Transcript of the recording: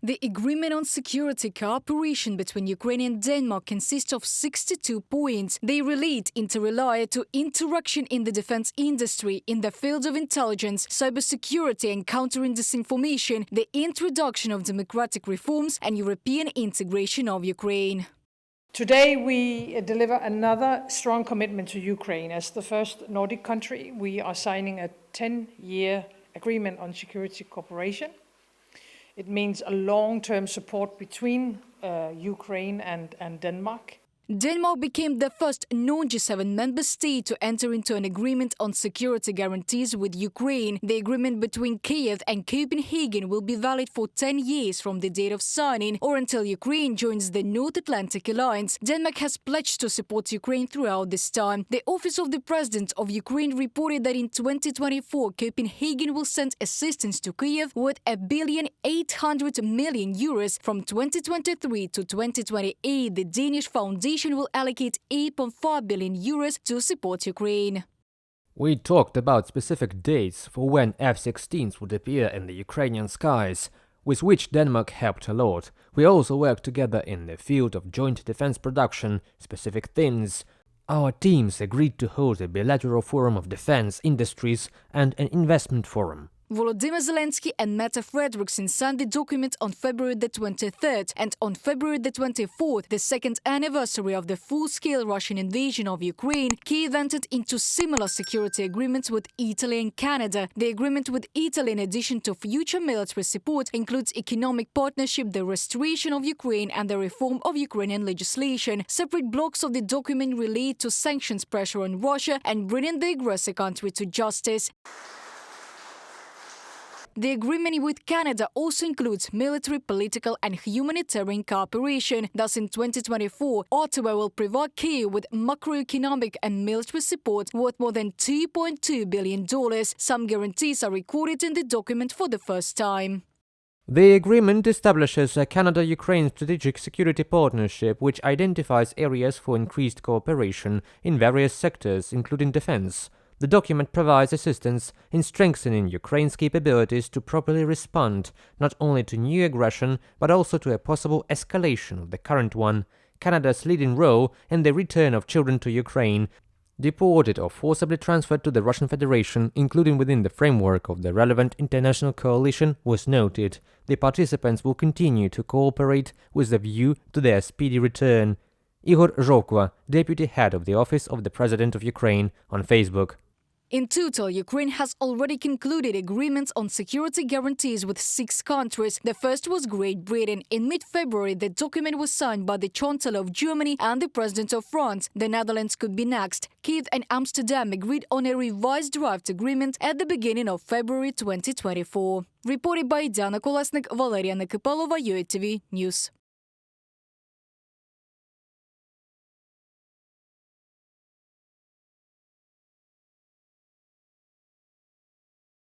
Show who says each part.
Speaker 1: The agreement on security cooperation between Ukraine and Denmark consists of 62 points. They relate interrelated to interaction in the defense industry, in the field of intelligence, cybersecurity and countering disinformation, the introduction of democratic reforms and European integration of Ukraine.
Speaker 2: Today we deliver another strong commitment to Ukraine. As the first Nordic country, we are signing a 10-year agreement on security cooperation. It means a long-term support between Ukraine and Denmark.
Speaker 1: Denmark became the first non-G7 member state to enter into an agreement on security guarantees with Ukraine. The agreement between Kiev and Copenhagen will be valid for 10 years from the date of signing or until Ukraine joins the North Atlantic Alliance. Denmark has pledged to support Ukraine throughout this time. The Office of the President of Ukraine reported that in 2024, Copenhagen will send assistance to Kiev with €1.8 billion. From 2023 to 2028, the Danish Foundation will allocate €8.5 billion to support Ukraine.
Speaker 3: We talked about specific dates for when F-16s would appear in the Ukrainian skies, with which Denmark helped a lot. We also worked together in the field of joint defense production, specific things. Our teams agreed to hold a bilateral forum of defense industries and an investment forum.
Speaker 1: Volodymyr Zelensky and Mette Frederiksen signed the document on February the 23rd, and on February the 24th, the second anniversary of the full-scale Russian invasion of Ukraine, Kyiv entered into similar security agreements with Italy and Canada. The agreement with Italy, in addition to future military support, includes economic partnership, the restoration of Ukraine and the reform of Ukrainian legislation. Separate blocks of the document relate to sanctions pressure on Russia and bringing the aggressor country to justice. The agreement with Canada also includes military, political and humanitarian cooperation. Thus, in 2024, Ottawa will provide Kyiv with macroeconomic and military support worth more than $2.2 billion. Some guarantees are recorded in the document for the first time.
Speaker 3: The agreement establishes a Canada-Ukraine strategic security partnership which identifies areas for increased cooperation in various sectors, including defense. The document provides assistance in strengthening Ukraine's capabilities to properly respond not only to new aggression but also to a possible escalation of the current one. Canada's leading role in the return of children to Ukraine, deported or forcibly transferred to the Russian Federation, including within the framework of the relevant international coalition, was noted. The participants will continue to cooperate with a view to their speedy return. Igor Zhovkva, deputy head of the Office of the President of Ukraine, on Facebook.
Speaker 1: In total, Ukraine has already concluded agreements on security guarantees with 6 countries. The first was Great Britain. In mid-February, the document was signed by the Chancellor of Germany and the President of France. The Netherlands could be next. Kyiv and Amsterdam agreed on a revised draft agreement at the beginning of February 2024. Reported by Diana Kolesnik, Valeria Nekipelova, UATV News.